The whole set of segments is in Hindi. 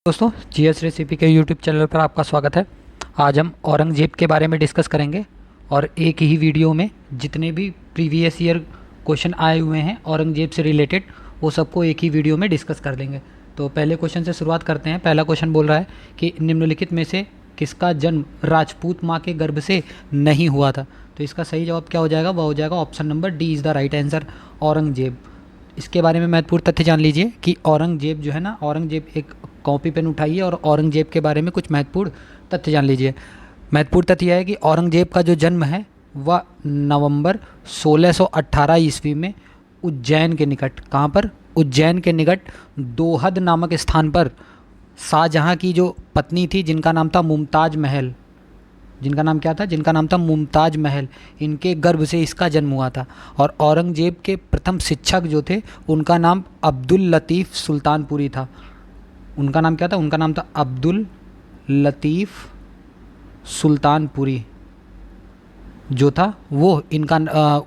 दोस्तों, जीएस रेसिपी के यूट्यूब चैनल पर आपका स्वागत है। आज हम औरंगजेब के बारे में डिस्कस करेंगे और एक ही वीडियो में जितने भी प्रीवियस ईयर क्वेश्चन आए हुए हैं औरंगजेब से रिलेटेड वो सबको एक ही वीडियो में डिस्कस कर लेंगे। तो पहले क्वेश्चन से शुरुआत करते हैं। पहला क्वेश्चन बोल रहा है कि निम्नलिखित में से किसका जन्म राजपूत माँ के गर्भ से नहीं हुआ था। तो इसका सही जवाब क्या हो जाएगा? वह हो जाएगा option number D is the right answer, Aurangzeb. इसके बारे में महत्वपूर्ण तथ्य जान लीजिए कि औरंगजेब जो है ना, औरंगजेब एक कॉपी पेन उठाइए और औरंगजेब के बारे में कुछ महत्वपूर्ण तथ्य जान लीजिए। महत्वपूर्ण तथ्य यह है कि औरंगजेब का जो जन्म है वह नवंबर 1618 ईस्वी में उज्जैन के निकट, कहाँ पर? उज्जैन के निकट दोहद नामक स्थान पर शाहजहाँ की जो पत्नी थी जिनका नाम था मुमताज़ महल, जिनका नाम क्या था? जिनका नाम था मुमताज़ महल, इनके गर्भ से इसका जन्म हुआ था। और औरंगजेब के प्रथम शिक्षक जो थे उनका नाम अब्दुल लतीफ़ सुल्तानपुरी था। उनका नाम क्या था? उनका नाम था अब्दुल लतीफ़ सुल्तानपुरी जो था वो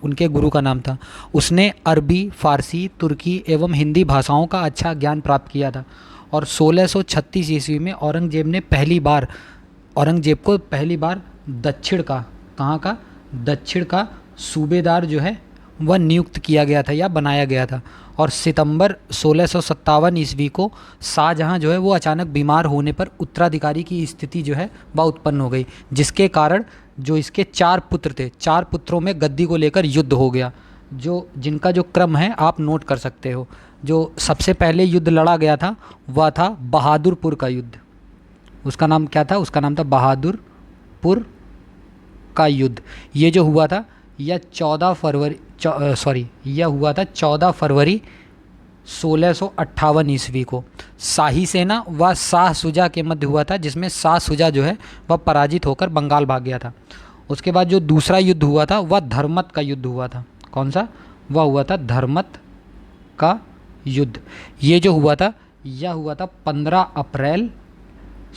उनके गुरु का नाम था। उसने अरबी, फ़ारसी, तुर्की एवं हिंदी भाषाओं का अच्छा ज्ञान प्राप्त किया था। और 1636 ईस्वी में औरंगजेब को पहली बार दक्षिण का, कहाँ का? दक्षिण का सूबेदार जो है वह नियुक्त किया गया था या बनाया गया था। और सितंबर 1657 ईस्वी को शाहजहाँ जो है वो अचानक बीमार होने पर उत्तराधिकारी की स्थिति जो है वह उत्पन्न हो गई, जिसके कारण जो इसके 4 पुत्र थे, 4 पुत्रों में गद्दी को लेकर युद्ध हो गया। जिनका जो क्रम है आप नोट कर सकते हो। जो सबसे पहले युद्ध लड़ा गया था वह था बहादुरपुर का युद्ध। उसका नाम क्या था? उसका नाम था बहादुरपुर का युद्ध। ये जो हुआ था यह 14 फरवरी 1658 ईस्वी को शाही सेना व शाह शुजा के मध्य हुआ था, जिसमें शाह शुजा जो है वह पराजित होकर बंगाल भाग गया था। उसके बाद जो दूसरा युद्ध हुआ था वह धर्मत का युद्ध हुआ था। कौन सा? वह हुआ था धर्मत का युद्ध। ये जो हुआ था यह हुआ था 15 अप्रैल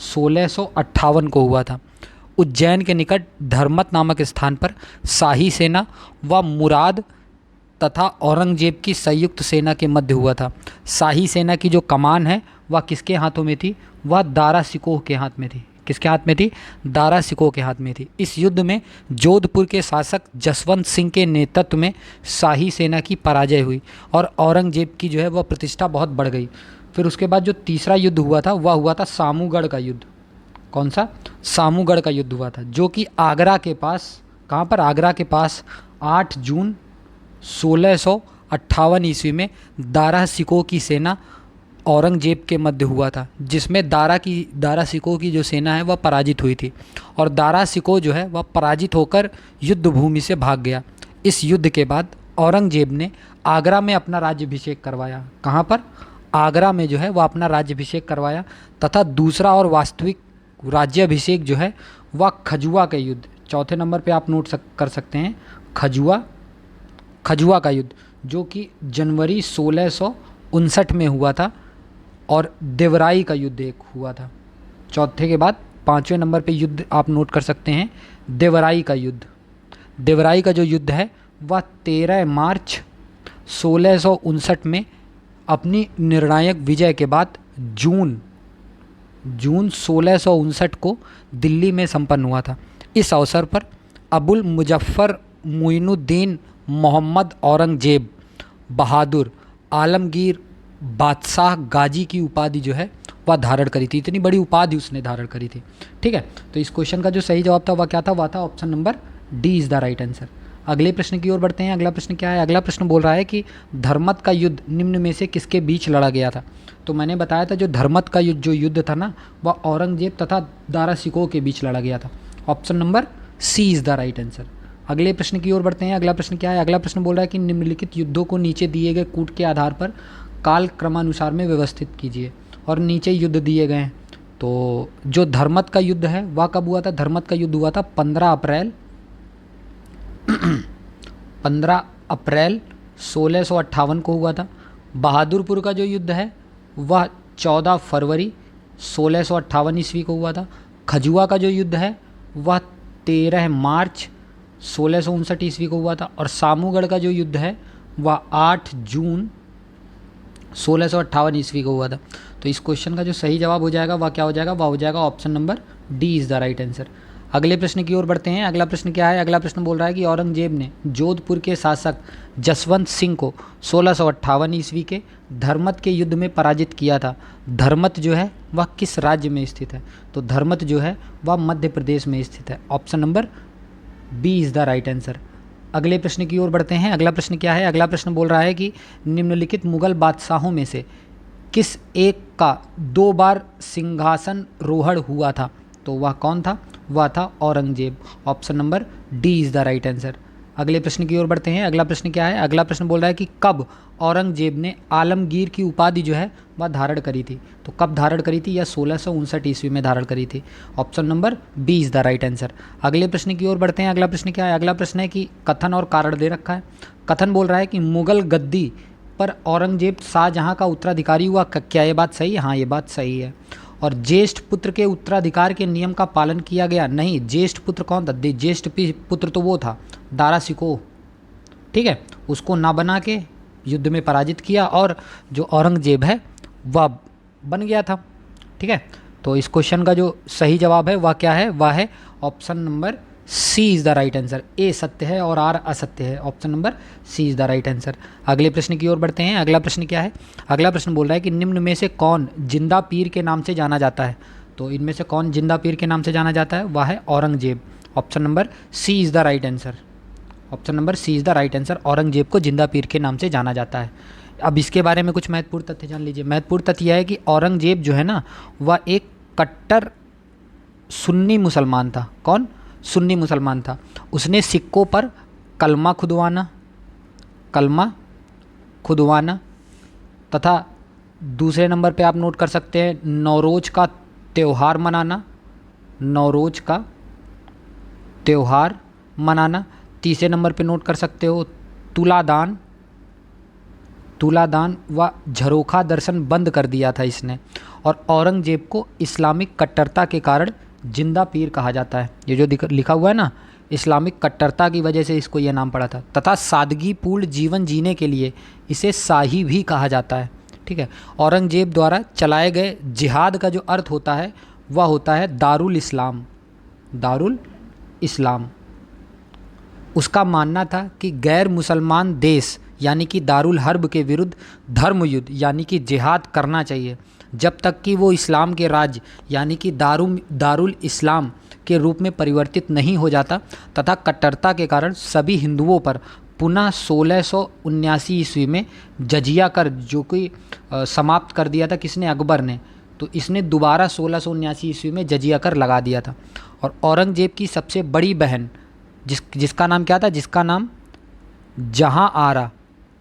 1658 को हुआ था। उज्जैन के निकट धर्मत नामक स्थान पर शाही सेना व मुराद तथा औरंगजेब की संयुक्त सेना के मध्य हुआ था। शाही सेना की जो कमान है वह किसके हाथों में थी? वह दारा शिकोह के हाथ में थी। किसके हाथ में थी? दारा शिकोह के हाथ में थी। इस युद्ध में जोधपुर के शासक जसवंत सिंह के नेतृत्व में शाही सेना की पराजय हुई और औरंगजेब की जो है वह प्रतिष्ठा बहुत बढ़ गई। फिर उसके बाद जो तीसरा युद्ध हुआ था वह हुआ था सामूगढ़ का युद्ध। कौन सा? सामूगढ़ का युद्ध हुआ था, जो कि आगरा के पास, कहाँ पर? आगरा के पास 8 जून 1658 ईस्वी में दारा शिकोह की सेना औरंगजेब के मध्य हुआ था, जिसमें दारा शिकोह की जो सेना है वह पराजित हुई थी। और दारा शिकोह जो है वह पराजित होकर युद्ध भूमि से भाग गया। इस युद्ध के बाद औरंगजेब ने आगरा में अपना राज्याभिषेक करवाया। कहाँ पर? आगरा में जो है वह अपना राज्याभिषेक करवाया तथा दूसरा और वास्तविक राज्याभिषेक जो है वह खजुआ के युद्ध, चौथे नंबर पे आप कर सकते हैं, खजुआ का युद्ध, जो कि जनवरी 1659 में हुआ था। और देवराई का युद्ध एक हुआ था। चौथे के बाद 5वें नंबर पे युद्ध आप नोट कर सकते हैं, देवराई का युद्ध। देवराई का जो युद्ध है वह 13 मार्च 1659 में अपनी निर्णायक विजय के बाद जून 1659 को दिल्ली में संपन्न हुआ था। इस अवसर पर अबुल मुजफ्फर मुइनुद्दीन मोहम्मद औरंगजेब बहादुर आलमगीर बादशाह गाजी की उपाधि जो है वह धारण करी थी। इतनी बड़ी उपाधि उसने धारण करी थी। ठीक है, तो इस क्वेश्चन का जो सही जवाब था वह क्या था? वह था option number D is the right answer. अगले प्रश्न की ओर बढ़ते हैं। अगला प्रश्न क्या है? अगला प्रश्न बोल रहा है कि धर्मत का युद्ध निम्न में से किसके बीच लड़ा गया था? तो मैंने बताया था जो धर्मत का युद्ध था ना वह औरंगजेब तथा दारा शिकोह के बीच लड़ा गया था। Option number C is the right answer. अगले प्रश्न की ओर बढ़ते हैं। अगला प्रश्न क्या है? अगला प्रश्न बोल रहा है कि निम्नलिखित युद्धों को नीचे दिए गए कूट के आधार पर काल क्रमानुसार में व्यवस्थित कीजिए। और नीचे युद्ध दिए गए हैं। तो जो धर्मत का युद्ध है वह कब हुआ था? धर्मत का युद्ध हुआ था 15 अप्रैल 1658 को हुआ था। बहादुरपुर का जो युद्ध है वह 14 फरवरी 1658 ईस्वी को हुआ था। खजुआ का जो युद्ध है वह 13 मार्च 1659 ईस्वी को हुआ था। और सामूगढ़ का जो युद्ध है वह 8 जून 1658 ईस्वी को हुआ था। तो इस क्वेश्चन का जो सही जवाब हो जाएगा वह क्या हो जाएगा, वह हो जाएगा option number D is the right answer. अगले प्रश्न की ओर बढ़ते हैं। अगला प्रश्न क्या है, अगला प्रश्न बोल रहा है कि औरंगजेब ने जोधपुर के शासक जसवंत सिंह को 1658 ईस्वी के धर्मत के युद्ध में पराजित किया था। धर्मत जो है वह किस राज्य में स्थित है, तो धर्मत जो है वह मध्य प्रदेश में स्थित है। Option number B is the right answer. अगले प्रश्न की ओर बढ़ते हैं। अगला प्रश्न क्या है, अगला प्रश्न बोल रहा है कि निम्नलिखित मुगल बादशाहों में से किस एक का 2 बार सिंहासन रोहण हुआ था, तो वह कौन था, वह था Aurangzeb. Option number D is the right answer. अगले प्रश्न की ओर बढ़ते हैं। अगला प्रश्न क्या है, अगला प्रश्न बोल रहा है कि कब औरंगजेब ने आलमगीर की उपाधि जो है वह धारण करी थी, तो कब धारण करी थी, या 1659 ईस्वी में धारण करी थी। Option number B is the right answer. अगले प्रश्न की ओर बढ़ते हैं। अगला प्रश्न क्या है, अगला प्रश्न है कि कथन और कारण दे रखा है। कथन बोल रहा है कि मुगल गद्दी पर औरंगजेब शाहजहाँ का उत्तराधिकारी हुआ, क्या ये बात सही है? हाँ, ये बात सही है। और ज्येष्ठ पुत्र के उत्तराधिकार के नियम का पालन किया गया, नहीं। ज्येष्ठ पुत्र कौन था, ज्येष्ठ पुत्र तो वो था दारा शिकोह, ठीक है, उसको ना बना के युद्ध में पराजित किया और जो औरंगजेब है वह बन गया था, ठीक है। तो इस क्वेश्चन का जो सही जवाब है वह क्या है, वह है option number C is the right answer. A सत्य है और आर असत्य है। Option number C is the right answer. अगले प्रश्न की ओर बढ़ते हैं। अगला प्रश्न क्या है, अगला प्रश्न बोल रहा है कि निम्न में से कौन जिंदा पीर के नाम से जाना जाता है, तो इनमें से कौन जिंदा पीर के नाम से जाना जाता है, वह है Aurangzeb. Option number C is the right answer. Option number C is the right answer. Aurangzeb को जिंदा पीर के नाम से जाना जाता है। अब इसके बारे में कुछ महत्वपूर्ण तथ्य जान लीजिए। महत्वपूर्ण तथ्य यह है कि औरंगजेब जो है ना वह एक कट्टर सुन्नी मुसलमान था। कौन? सुन्नी मुसलमान था। उसने सिक्कों पर कलमा खुदवाना तथा दूसरे नंबर पे आप नोट कर सकते हैं नौरोज का त्यौहार मनाना। तीसरे नंबर पे नोट कर सकते हो तुलादान व झरोखा दर्शन बंद कर दिया था इसने। और औरंगजेब को इस्लामिक कट्टरता के कारण जिंदा पीर कहा जाता है। ये जो लिखा हुआ है ना, इस्लामिक कट्टरता की वजह से इसको ये नाम पड़ा था। तथा सादगीपूर्ण जीवन जीने के लिए इसे शाही भी कहा जाता है, ठीक है। औरंगजेब द्वारा चलाए गए जिहाद का जो अर्थ होता है वह होता है दारुल इस्लाम। उसका मानना था कि गैर मुसलमान देश यानी कि दारुल हर्ब के विरुद्ध धर्म युद्ध यानी कि जिहाद करना चाहिए जब तक कि वो इस्लाम के राज्य यानी कि दारुल इस्लाम के रूप में परिवर्तित नहीं हो जाता, तथा कट्टरता के कारण सभी हिंदुओं पर पुनः 1679 ईस्वी में जजिया कर जो कि समाप्त कर दिया था किसने, अकबर ने। तो इसने दोबारा 1679 ईस्वी में जजिया कर लगा दिया था। और औरंगजेब की सबसे बड़ी बहन जिसका नाम क्या था, जिसका नाम जहाँ आरा,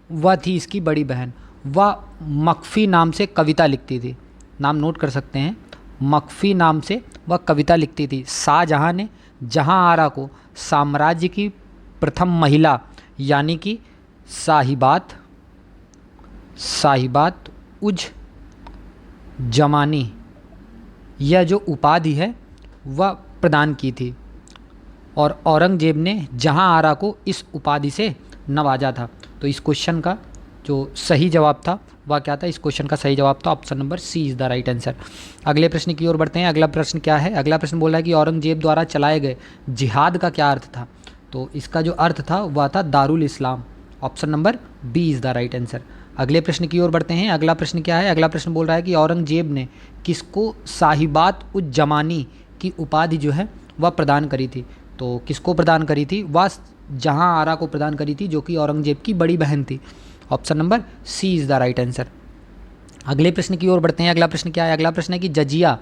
वह थी इसकी बड़ी बहन। वह मखफ़ी नाम से कविता लिखती थी। नाम नोट कर सकते हैं, मखफ़ी नाम से वह कविता लिखती थी। शाहजहाँ ने जहाँ आरा को साम्राज्य की प्रथम महिला यानी कि साहिबात उज जमानी यह जो उपाधि है वह प्रदान की थी। और औरंगजेब ने जहाँ आरा को इस उपाधि से नवाजा था। तो इस क्वेश्चन का जो सही जवाब था वह क्या था, इस क्वेश्चन का सही जवाब था option number C is the right answer. अगले प्रश्न की ओर बढ़ते हैं। अगला प्रश्न क्या है, अगला प्रश्न बोल रहा है कि औरंगजेब द्वारा चलाए गए जिहाद का क्या अर्थ था, तो इसका जो अर्थ था वह था दारुल इस्लाम। Option number B is the right answer. अगले प्रश्न की ओर बढ़ते हैं। अगला प्रश्न क्या है, अगला प्रश्न बोल रहा है कि औरंगजेब ने किसको साहिबात उज जमानी की उपाधि जो है वह प्रदान करी थी, तो किसको प्रदान करी थी, वह जहाँ आरा को प्रदान करी थी जो कि औरंगजेब की बड़ी बहन थी। Option number C is the right answer. अगले प्रश्न की ओर बढ़ते हैं। अगला प्रश्न क्या है, अगला प्रश्न है कि जजिया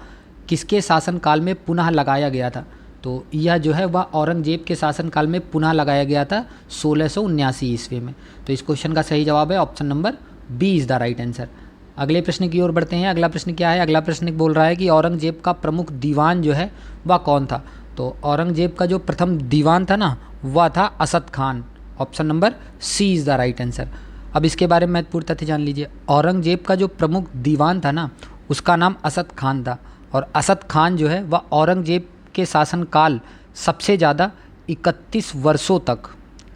किसके शासनकाल में पुनः लगाया गया था, तो यह जो है वह औरंगजेब के शासनकाल में पुनः लगाया गया था 1679 ईस्वी में। तो इस क्वेश्चन का सही जवाब है option number B is the right answer. अगले प्रश्न की ओर बढ़ते हैं। अगला प्रश्न क्या है, अगला प्रश्न बोल रहा है कि औरंगजेब का प्रमुख दीवान जो है वह कौन था, तो औरंगजेब का जो प्रथम दीवान था ना वह था Asad Khan. Option number C is the right answer. अब इसके बारे में महत्वपूर्ण तथ्य जान लीजिए। औरंगजेब का जो प्रमुख दीवान था ना उसका नाम असद खान था। और असद खान जो है वह औरंगजेब के शासनकाल सबसे ज़्यादा 31 वर्षों तक,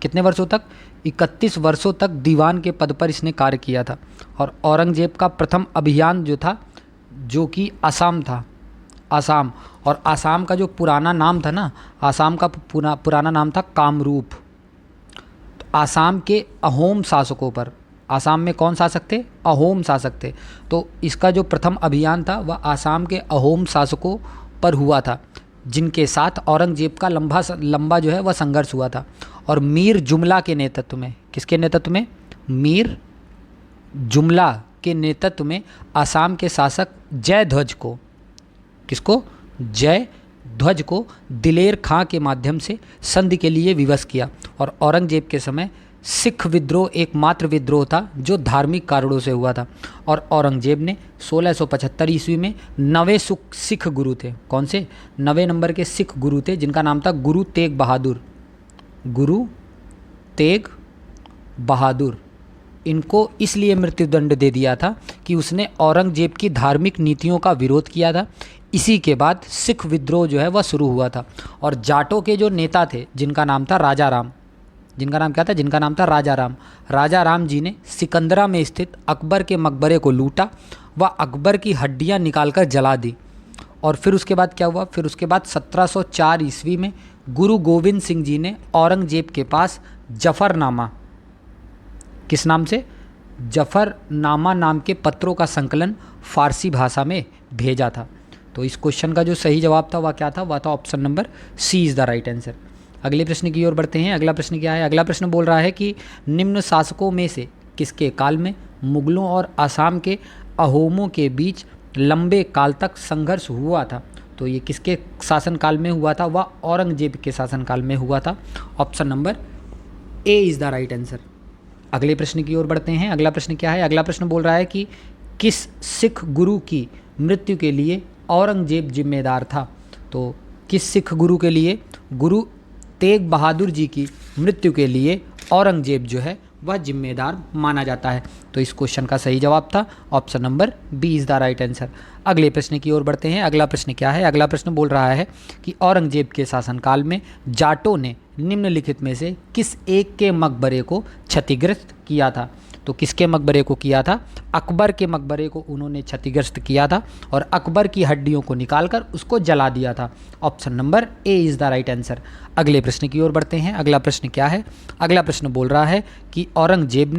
कितने वर्षों तक, 31 वर्षों तक दीवान के पद पर इसने कार्य किया था। और औरंगजेब का प्रथम अभियान जो था जो कि असम था, असम। और असम का जो पुराना नाम था ना, असम का पुराना नाम था कामरूप। तो असम के अहोम शासकों पर, असम में कौन शासक थे? अहोम शासक थे। तो इसका जो प्रथम अभियान था वह असम के अहोम शासकों पर हुआ था, जिनके साथ औरंगजेब का लंबा जो है वह संघर्ष हुआ था। और मीर जुमला के नेतृत्व में, किसके नेतृत्व में? मीर जुमला के नेतृत्व में असम के शासक जयध्वज को, किसको? जयध्वज को दिलेर खां के माध्यम से संधि के लिए विवश किया। और औरंगजेब के समय सिख विद्रोह एकमात्र विद्रोह था जो धार्मिक कारणों से हुआ था। और औरंगजेब ने 1675 ईस्वी में नवे सिख गुरु थे। कौन से? 9वें नंबर के सिख गुरु थे, जिनका नाम था गुरु तेग बहादुर। गुरु तेग बहादुर, इनको इसलिए मृत्युदंड दे दिया था कि उसने औरंगजेब की धार्मिक नीतियों का विरोध किया था। इसी के बाद सिख विद्रोह जो है वह शुरू हुआ था। और जाटों के जो नेता थे, जिनका नाम था राजा राम, जिनका नाम क्या था? जिनका नाम था राजा राम। राजा राम जी ने सिकंदरा में स्थित अकबर के मकबरे को लूटा व अकबर की हड्डियां निकालकर जला दी। और फिर उसके बाद क्या हुआ? फिर उसके बाद 1704 ईस्वी में गुरु गोविंद सिंह जी ने औरंगजेब के पास जफरनामा, किस नाम से? जफरनामा नाम के पत्रों का संकलन फारसी भाषा में भेजा था। तो इस क्वेश्चन का जो सही जवाब था वह क्या था? वह था option number C is the right answer. अगले प्रश्न की ओर बढ़ते हैं। अगला प्रश्न क्या है? अगला प्रश्न बोल रहा है कि निम्न शासकों में से किसके काल में मुगलों और असम के अहोमों के बीच लंबे काल तक संघर्ष हुआ था? तो ये किसके शासनकाल में हुआ था? वह औरंगजेब के शासनकाल में हुआ था। Option number A is the right answer. अगले प्रश्न की ओर बढ़ते हैं। अगला प्रश्न क्या है? अगला प्रश्न बोल रहा है कि किस सिख गुरु की मृत्यु के लिए औरंगजेब जिम्मेदार था? तो किस सिख गुरु के लिए? गुरु तेग बहादुर जी की मृत्यु के लिए औरंगजेब जो है वह जिम्मेदार माना जाता है। तो इस क्वेश्चन का सही जवाब था option number B is the right answer. अगले प्रश्न की ओर बढ़ते हैं। अगला प्रश्न क्या है? अगला प्रश्न बोल रहा है कि औरंगजेब के शासनकाल में जाटों ने निम्नलिखित में से किस एक के मकबरे को क्षतिग्रस्त किया था? तो किसके मकबरे को किया था? अकबर के मकबरे को उन्होंने क्षतिग्रस्त किया था और अकबर की हड्डियों को निकालकर उसको जला दिया था। Option number A is the right answer. अगले प्रश्न की ओर बढ़ते हैं। अगला प्रश्न क्या है? अगला प्रश्न बोल रहा है कि औरंगजेब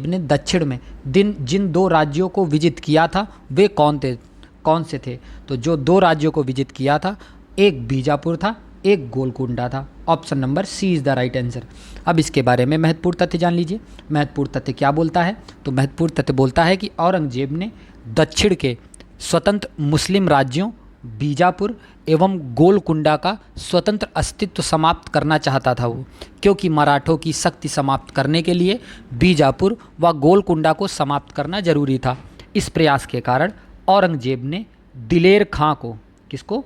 ने दक्षिण में जिन 2 राज्यों को विजित किया था वे कौन से थे? तो जो 2 राज्यों को विजित किया था, एक बीजापुर था, एक गोलकुंडा था। Option number C is the right answer. अब इसके बारे में महत्वपूर्ण तथ्य जान लीजिए। महत्वपूर्ण तथ्य क्या बोलता है? तो महत्वपूर्ण तथ्य बोलता है कि औरंगजेब ने दक्षिण के स्वतंत्र मुस्लिम राज्यों बीजापुर एवं गोलकुंडा का स्वतंत्र अस्तित्व समाप्त करना चाहता था वो, क्योंकि मराठों की शक्ति समाप्त करने के लिए बीजापुर व गोलकुंडा को समाप्त करना जरूरी था। इस प्रयास के कारण औरंगजेब ने दिलेर खां को, किसको?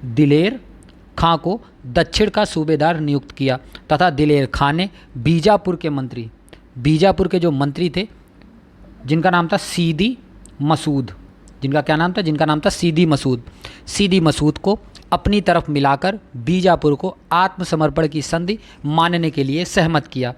दिलेर खां को दक्षिण का सूबेदार नियुक्त किया तथा दिलेर खां ने बीजापुर के जो मंत्री थे, जिनका नाम था सीदी मसूद, जिनका नाम था सीदी मसूद को अपनी तरफ मिलाकर बीजापुर को आत्मसमर्पण की संधि मानने के लिए सहमत किया।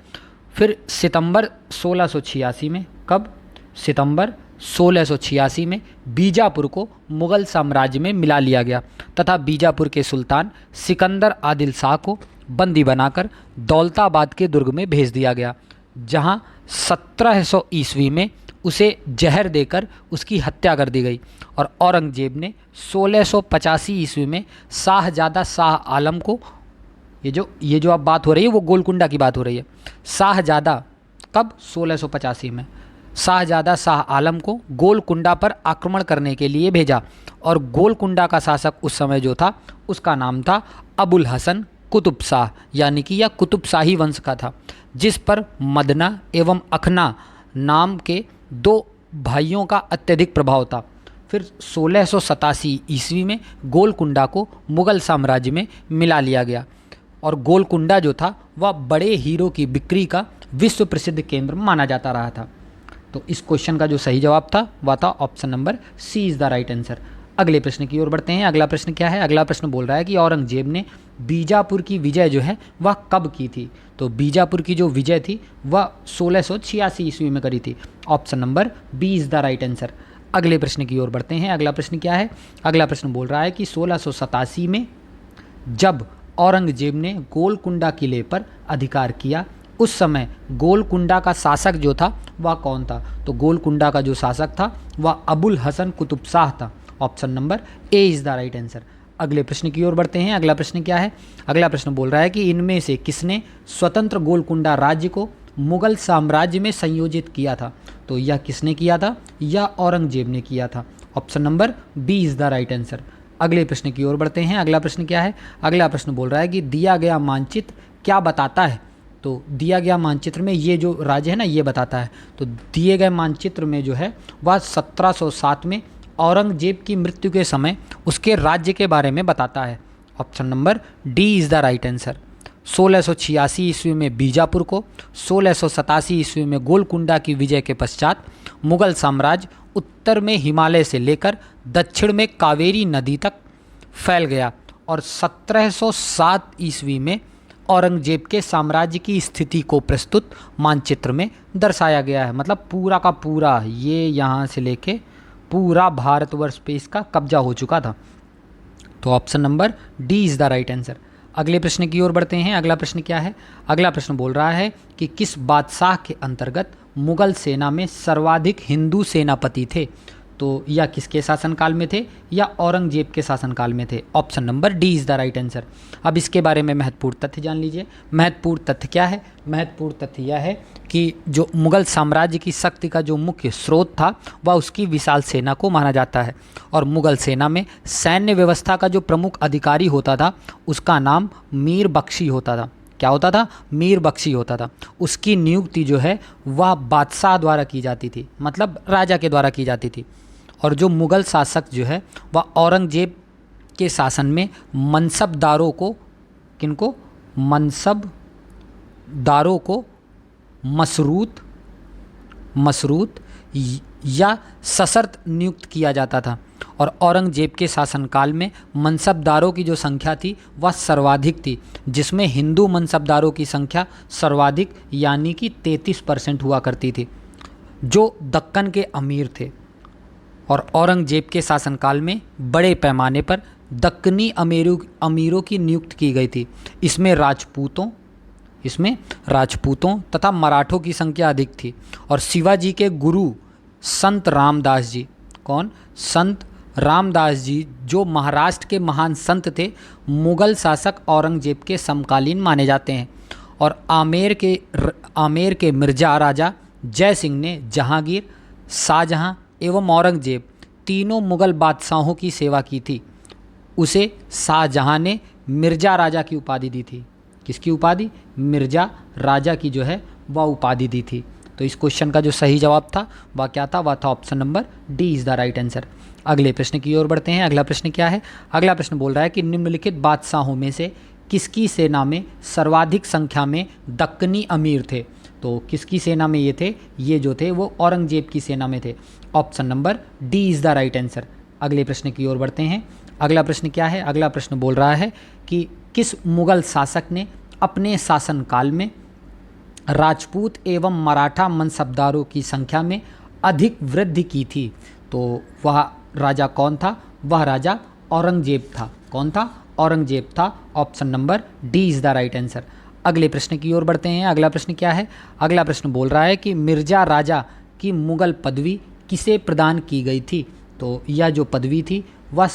फिर सितंबर 1686 में, कब? सितंबर 1686 में बीजापुर को मुगल साम्राज्य में मिला लिया गया तथा बीजापुर के सुल्तान सिकंदर आदिल शाह को बंदी बनाकर दौलताबाद के दुर्ग में भेज दिया गया, जहां 1700 ईस्वी में उसे जहर देकर उसकी हत्या कर दी गई। और औरंगजेब ने 1685 ईस्वी में शाहजादा शाह आलम को, ये जो अब बात हो रही है वो गोलकुंडा की बात हो रही है, शाहजादा, कब? 1685 में शाहजादा शाह आलम को गोलकुंडा पर आक्रमण करने के लिए भेजा। और गोलकुंडा का शासक उस समय जो था उसका नाम था अबुल हसन कुतुब शाह, यानी कि यह कुतुब शाही वंश का था, जिस पर मदना एवं अखना नाम के 2 भाइयों का अत्यधिक प्रभाव था। फिर 1687 ईस्वी में गोलकुंडा को मुगल साम्राज्य में मिला लिया गया और गोलकुंडा जो था वह बड़े हीरो की बिक्री का विश्व प्रसिद्ध केंद्र माना जाता रहा था। तो इस क्वेश्चन का जो सही जवाब था वह था option number C is the right answer. अगले प्रश्न की ओर बढ़ते हैं। अगला प्रश्न क्या है? अगला प्रश्न बोल रहा है कि औरंगजेब ने बीजापुर की विजय जो है वह कब की थी? तो बीजापुर की जो विजय थी वह 1686 ईस्वी में करी थी। Option number B is the right answer. अगले प्रश्न की ओर बढ़ते हैं। अगला प्रश्न क्या है? अगला प्रश्न बोल रहा है कि 1687 में जब औरंगजेब ने गोलकुंडा किले पर अधिकार किया, उस समय गोलकुंडा का शासक जो था वह कौन था? तो गोलकुंडा का जो शासक था वह अबुल हसन कुतुब शाह था। Option number A is the right answer. अगले प्रश्न की ओर बढ़ते हैं। अगला प्रश्न क्या है? अगला प्रश्न बोल रहा है कि इनमें से किसने स्वतंत्र गोलकुंडा राज्य को मुगल साम्राज्य में संयोजित किया था? तो यह किसने किया था? यह औरंगजेब ने किया था। Option number B is the right answer. अगले प्रश्न की ओर बढ़ते हैं। अगला प्रश्न क्या है? अगला प्रश्न बोल रहा है कि दिया गया मानचित्र क्या बताता है? तो दिया गया मानचित्र में ये जो राज्य है ना, ये बताता है। तो दिए गए मानचित्र में जो है वह 1707 में औरंगजेब की मृत्यु के समय उसके राज्य के बारे में बताता है। Option number D is the right answer. 1686 ईस्वी में बीजापुर को, 1687 ईस्वी में गोलकुंडा की विजय के पश्चात मुगल साम्राज्य उत्तर में हिमालय से लेकर दक्षिण में कावेरी नदी तक फैल गया और 1707 ईस्वी में औरंगजेब के साम्राज्य की स्थिति को प्रस्तुत मानचित्र में दर्शाया गया है। मतलब पूरा का पूरा ये यहाँ से लेके पूरा भारतवर्ष पे इसका कब्जा हो चुका था। तो option number D is the right answer. अगले प्रश्न की ओर बढ़ते हैं। अगला प्रश्न क्या है? अगला प्रश्न बोल रहा है कि किस बादशाह के अंतर्गत मुगल सेना में सर्वाधिक हिंदू सेनापति थे? तो यह किसके शासनकाल में थे? या औरंगजेब के शासनकाल में थे? Option number D is the right answer. अब इसके बारे में महत्वपूर्ण तथ्य जान लीजिए। महत्वपूर्ण तथ्य क्या है? महत्वपूर्ण तथ्य यह है कि जो मुगल साम्राज्य की शक्ति का जो मुख्य स्रोत था वह उसकी विशाल सेना को माना जाता है। और मुगल सेना में सैन्य व्यवस्था का जो प्रमुख अधिकारी होता था उसका नाम मीर बख्शी होता था। क्या होता था? मीर बख्शी होता था। उसकी नियुक्ति जो है वह बादशाह द्वारा की जाती थी, मतलब राजा के द्वारा की जाती थी। और जो मुगल शासक जो है वह औरंगजेब के शासन में मनसबदारों को, किनको? मनसबदारों को मशरूत या सशर्त नियुक्त किया जाता था। और औरंगजेब के शासनकाल में मनसबदारों की जो संख्या थी वह सर्वाधिक थी, जिसमें हिंदू मनसबदारों की संख्या सर्वाधिक यानी कि 33% हुआ करती थी, जो दक्कन के अमीर थे। और औरंगजेब के शासनकाल में बड़े पैमाने पर दक्कनी अमीरों की नियुक्त की गई थी। इसमें राजपूतों तथा मराठों की संख्या अधिक थी। और शिवाजी के गुरु संत रामदास जी, कौन? संत रामदास जी, जो महाराष्ट्र के महान संत थे, मुगल शासक औरंगजेब के समकालीन माने जाते हैं। और आमेर के मिर्जा राजा जय सिंह ने जहांगीर, शाहजहां एवं औरंगजेब तीनों मुगल बादशाहों की सेवा की थी। उसे शाहजहां ने मिर्जा राजा की उपाधि दी थी। किसकी उपाधि? मिर्जा राजा की जो है वह उपाधि दी थी। तो इस क्वेश्चन का जो सही जवाब था वह क्या था? वह था option number D is the right answer. अगले प्रश्न की ओर बढ़ते हैं। अगला प्रश्न क्या है? अगला प्रश्न बोल रहा है कि निम्नलिखित बादशाहों में से किसकी सेना में सर्वाधिक संख्या में दक्कनी अमीर थे? तो किसकी सेना में ये थे? ये जो थे वो औरंगजेब की सेना में थे। Option number D is the right answer. अगले प्रश्न की ओर बढ़ते हैं। अगला प्रश्न क्या है? अगला प्रश्न बोल रहा है कि किस मुगल शासक ने अपने शासनकाल में राजपूत एवं मराठा मनसबदारों की संख्या में अधिक वृद्धि की थी? तो वह राजा कौन था? वह राजा औरंगजेब था। कौन था? औरंगजेब था। Option number D is the right answer. अगले प्रश्न की ओर बढ़ते हैं। अगला प्रश्न क्या है? अगला प्रश्न बोल रहा है कि मिर्जा राजा की मुगल पदवी किसे प्रदान की गई थी? तो यह जो पदवी थी वह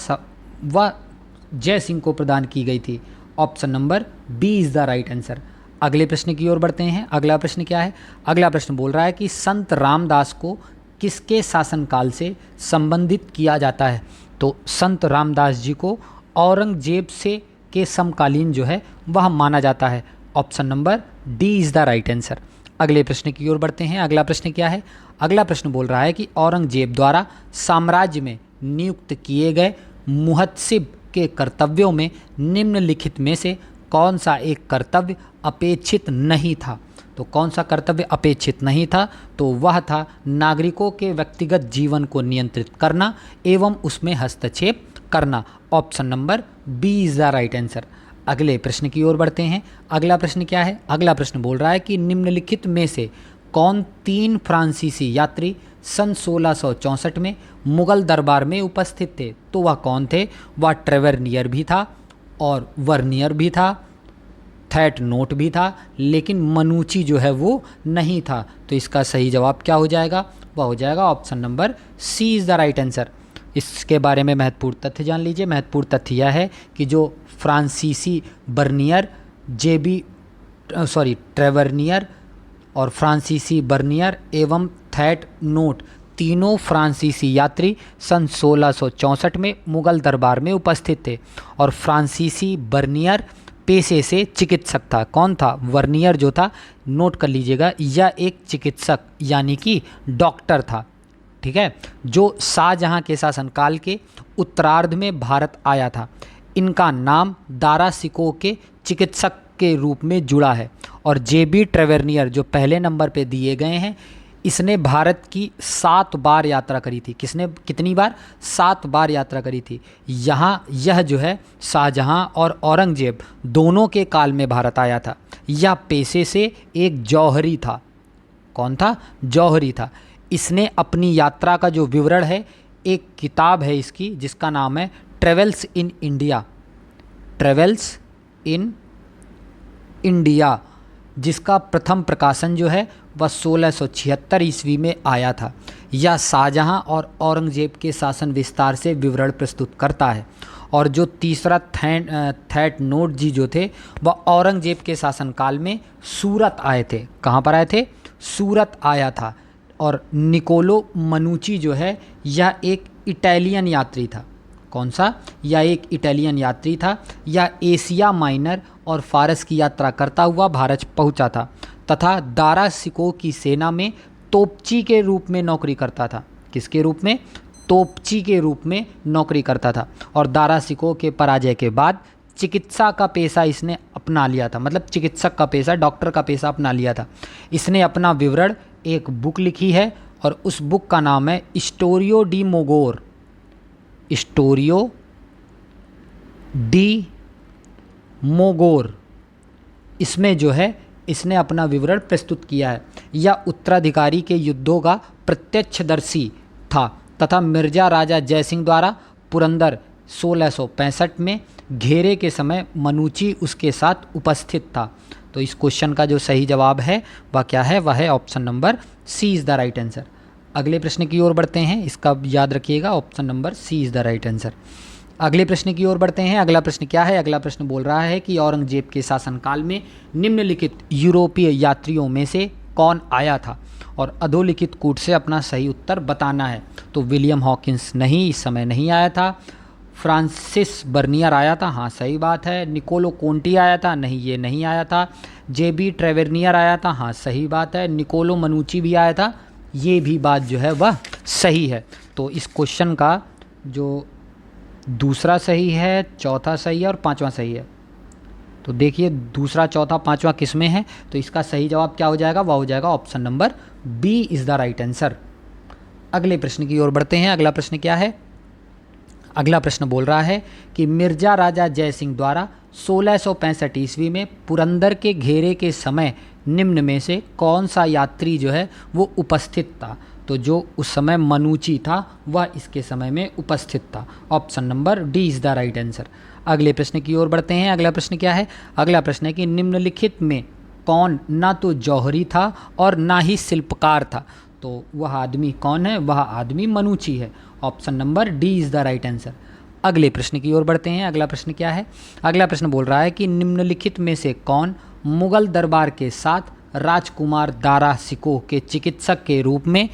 जय सिंह को प्रदान की गई थी। Option number B is the right answer. अगले प्रश्न की ओर बढ़ते हैं। अगला प्रश्न क्या है? अगला प्रश्न बोल रहा है कि संत रामदास को किसके शासनकाल से संबंधित किया जाता है? तो संत रामदास जी को औरंगजेब से के समकालीन जो है वह माना जाता है। Option number D is the right answer. अगले प्रश्न की ओर बढ़ते हैं। अगला प्रश्न क्या है? अगला प्रश्न बोल रहा है कि औरंगजेब द्वारा साम्राज्य में नियुक्त किए गए मुहत्सिब के कर्तव्यों में निम्नलिखित में से कौन सा एक कर्तव्य अपेक्षित नहीं था? तो कौन सा कर्तव्य अपेक्षित नहीं था? तो वह था नागरिकों के व्यक्तिगत जीवन को नियंत्रित करना एवं उसमें हस्तक्षेप करना। Option number B is the right answer. अगले प्रश्न की ओर बढ़ते हैं। अगला प्रश्न क्या है? अगला प्रश्न बोल रहा है कि निम्नलिखित में से कौन 3 फ्रांसीसी यात्री सन 1664 में मुगल दरबार में उपस्थित थे। तो वह कौन थे? वह ट्रेवेनियर भी था और वर्नियर भी था, थेटनोट भी था, लेकिन मनुची जो है वो नहीं था। तो इसका सही जवाब क्या हो जाएगा? वह हो जाएगा option number C is the right answer. इसके बारे में महत्वपूर्ण तथ्य जान लीजिए। महत्वपूर्ण तथ्य यह है कि जो फ्रांसीसी बर्नियर ट्रेवर्नियर और फ्रांसीसी बर्नियर एवं थेटनोट तीनों फ्रांसीसी यात्री सन 1664 में मुगल दरबार में उपस्थित थे। और फ्रांसीसी बर्नियर पेशे से चिकित्सक था। कौन था? वर्नियर जो था, नोट कर लीजिएगा, यह एक चिकित्सक यानी कि डॉक्टर था। ठीक है, जो शाहजहां के शासनकाल के उत्तरार्ध में भारत आया था। इनका नाम दारा सिकोह के चिकित्सक के रूप में जुड़ा है। और जेबी ट्रेवेनियर जो पहले नंबर पे दिए गए हैं, इसने भारत की 7 बार यात्रा करी थी। किसने कितनी बार? 7 बार यात्रा करी थी। यहाँ यह जो है शाहजहां और औरंगजेब दोनों के काल में भारत आया था। यह पेशे से एक जौहरी था। कौन था? जौहरी था। इसने अपनी यात्रा का जो विवरण है, एक किताब है इसकी जिसका नाम है travels in India, travels in India, जिसका प्रथम प्रकाशन जो है वह 1676 ईस्वी में आया था। यह शाहजहां और औरंगजेब के शासन विस्तार से विवरण प्रस्तुत करता है। और जो तीसरा थेटनोट जी जो थे, वह औरंगजेब के शासनकाल में सूरत आए थे। कहाँ पर आए थे? सूरत आया था। और निकोलो मनुची जो है, यह एक इटालियन यात्री था। कौन सा? यह एक इटालियन यात्री था। यह एशिया माइनर और फारस की यात्रा करता हुआ भारत पहुंचा था तथा दारा सिकोह की सेना में तोपची के रूप में नौकरी करता था। किसके रूप में? तोपची के रूप में नौकरी करता था। और दारा सिकोह के पराजय के बाद चिकित्सा का पेशा इसने अपना लिया था। मतलब चिकित्सक का पेशा, डॉक्टर का पेशा अपना लिया था। इसने अपना विवरण एक बुक लिखी है और उस बुक का नाम है स्टोरियो डी मोगोर, स्टोरियो डी मोगोर। इसमें जो है इसने अपना विवरण प्रस्तुत किया है। यह उत्तराधिकारी के युद्धों का प्रत्यक्षदर्शी था तथा मिर्जा राजा जयसिंह द्वारा पुरंदर 1665 में घेरे के समय मनुची उसके साथ उपस्थित था। तो इस क्वेश्चन का जो सही जवाब है वह क्या है? वह है option number C is the right answer. अगले प्रश्न की ओर बढ़ते हैं। इसका याद रखिएगा, option number C is the right answer. अगले प्रश्न की ओर बढ़ते हैं। अगला प्रश्न क्या है? अगला प्रश्न बोल रहा है कि औरंगजेब के शासनकाल में निम्नलिखित यूरोपीय यात्रियों में से कौन आया था? और अधोलिखित कूट से अपना सही उत्तर बताना है। तो विलियम हॉकिंस नहीं, इस समय नहीं आया था। फ्रांसिस बर्नियर आया था, हाँ सही बात है। निकोलो कोंटी आया था, नहीं ये नहीं आया था। जेबी ट्रेवेनियर आया था, हाँ सही बात है। निकोलो मनुची भी आया था, ये भी बात जो है वह सही है। तो इस क्वेश्चन का जो दूसरा सही है, चौथा सही है और पांचवा सही है। तो देखिए दूसरा, चौथा, पांचवा किस में है? तो इसका सही जवाब क्या हो जाएगा? वह हो जाएगा option number B is the right answer. अगले प्रश्न की ओर बढ़ते हैं। अगला प्रश्न क्या है? अगला प्रश्न बोल रहा है कि मिर्जा राजा जयसिंह द्वारा 1665 ईस्वी में पुरंदर के घेरे के समय निम्न में से कौन सा यात्री जो है वो उपस्थित था? तो जो उस समय मनुची था वह इसके समय में उपस्थित था। Option number D is the right answer. अगले प्रश्न की ओर बढ़ते हैं। अगला प्रश्न क्या है? अगला प्रश्न है कि निम्नलिखित में कौन ना तो जौहरी था और ना ही शिल्पकार था? तो वह आदमी कौन है? वह आदमी मनुची है। Option number D is the right answer. अगले प्रश्न की ओर बढ़ते हैं। अगला प्रश्न क्या है? अगला प्रश्न बोल रहा है कि निम्नलिखित में से कौन मुगल दरबार के साथ राजकुमार दारा सिकोह के चिकित्सक के रूप में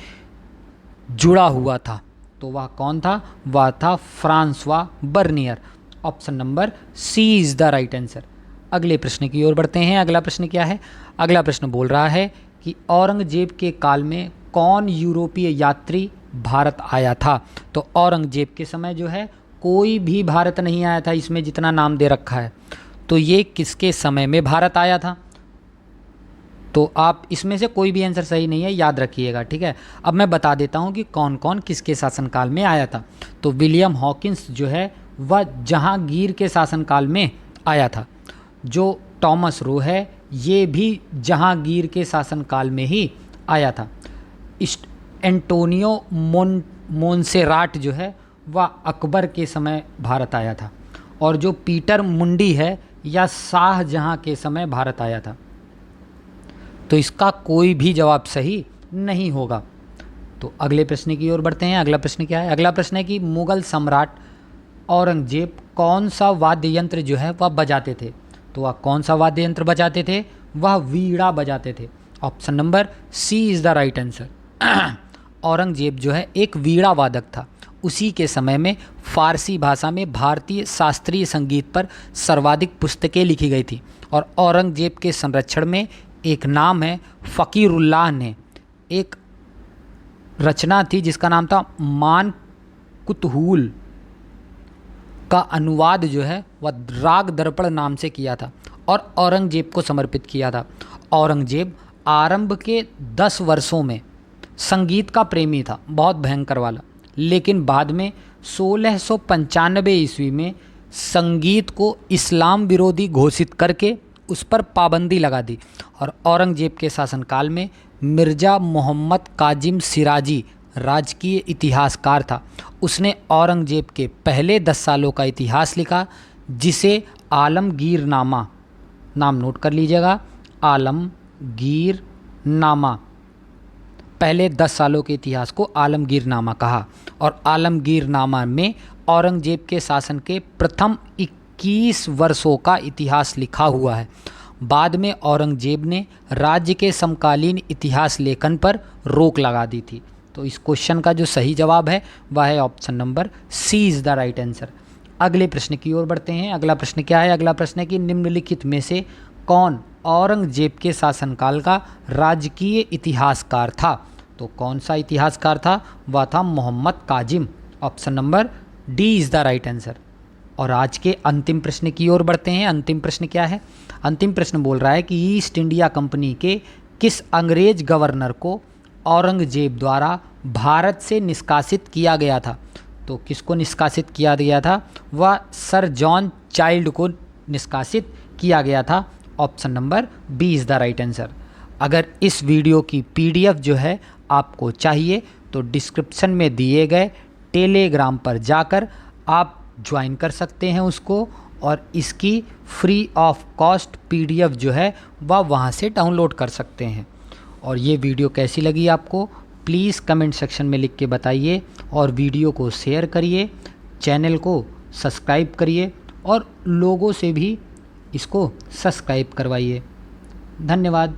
जुड़ा हुआ था? तो वह कौन था? वह था Francois Bernier. Option number C is the right answer. अगले प्रश्न की ओर बढ़ते हैं। अगला प्रश्न क्या है? अगला प्रश्न बोल रहा है कि औरंगजेब के काल में कौन यूरोपीय यात्री भारत आया था? तो औरंगजेब के समय जो है कोई भी भारत नहीं आया था, इसमें जितना नाम दे रखा है। तो ये किसके समय में भारत आया था? तो आप इसमें से कोई भी आंसर सही नहीं है, याद रखिएगा, ठीक है। अब मैं बता देता हूँ कि कौन कौन किसके शासनकाल में आया था। तो विलियम हॉकिंस जो है वह जहांगीर के शासनकाल में आया था। जो टॉमस रो है ये भी जहांगीर के शासनकाल में ही आया था। एंटोनियो मोन्सेराट जो है वह अकबर के समय भारत आया था, और जो पीटर मुंडी है या शाहजहां के समय भारत आया था। तो इसका कोई भी जवाब सही नहीं होगा। तो अगले प्रश्न की ओर बढ़ते हैं। अगला प्रश्न क्या है? अगला प्रश्न है कि मुगल सम्राट औरंगजेब कौन सा वाद्य यंत्र जो है वह बजाते थे? तो वह कौन सा वाद्य यंत्र बजाते थे? वह वीणा बजाते थे। Option number C is the right answer. Aurangzeb जो है एक वीणा वादक था। उसी के समय में फारसी भाषा में भारतीय शास्त्रीय संगीत पर सर्वाधिक पुस्तकें लिखी गई थी, और औरंगजेब के संरक्षण में एक नाम है फ़कीरुल्लाह ने एक रचना थी जिसका नाम था मान कुतहूल का अनुवाद जो है वह राग दर्पण नाम से किया था और औरंगजेब को समर्पित किया था। औरंगजेब आरंभ के 10 वर्षों में संगीत का प्रेमी था, बहुत भयंकर वाला, लेकिन बाद में 1695 ईस्वी में संगीत को इस्लाम विरोधी घोषित करके उस पर पाबंदी लगा दी, और औरंगजेब के शासनकाल में मिर्ज़ा मोहम्मद काजिम सिराजी राजकीय इतिहासकार था। उसने औरंगजेब के पहले 10 सालों का इतिहास लिखा, जिसे आलमगीरनामा, नाम नोट कर लीजिएगा, आलमगीरनामा, पहले 10 सालों के इतिहास को आलमगीरनामा कहा। और आलमगीरनामा में औरंगजेब के शासन के प्रथम 21 वर्षों का इतिहास लिखा हुआ है। बाद में औरंगजेब ने राज्य के समकालीन इतिहास लेखन पर रोक लगा दी थी। तो इस क्वेश्चन का जो सही जवाब है वह है option number C is the right answer. अगले प्रश्न की ओर बढ़ते हैं। अगला प्रश्न क्या है? अगला प्रश्न है कि निम्नलिखित में से कौन औरंगजेब के शासनकाल का राजकीय इतिहासकार था? तो कौन सा इतिहासकार था? वह था Mohammad Kazim. Option number D is the right answer. और आज के अंतिम प्रश्न की ओर बढ़ते हैं। अंतिम प्रश्न क्या है? अंतिम प्रश्न बोल रहा है कि ईस्ट इंडिया कंपनी के किस अंग्रेज गवर्नर को औरंगजेब द्वारा भारत से निष्कासित किया गया था? तो किसको निष्कासित किया गया था? वह सर जॉन चाइल्ड को निष्कासित किया गया था। Option number B is the right answer. अगर इस वीडियो की PDF जो है आपको चाहिए तो डिस्क्रिप्शन में दिए गए टेलीग्राम पर जाकर आप ज्वाइन कर सकते हैं उसको, और इसकी फ्री ऑफ कॉस्ट PDF जो है वह वहाँ से डाउनलोड कर सकते हैं। और ये वीडियो कैसी लगी आपको प्लीज़ कमेंट सेक्शन में लिख के बताइए, और वीडियो को शेयर करिए, चैनल को सब्सक्राइब करिए, और लोगों से भी इसको सब्सक्राइब करवाइए। धन्यवाद।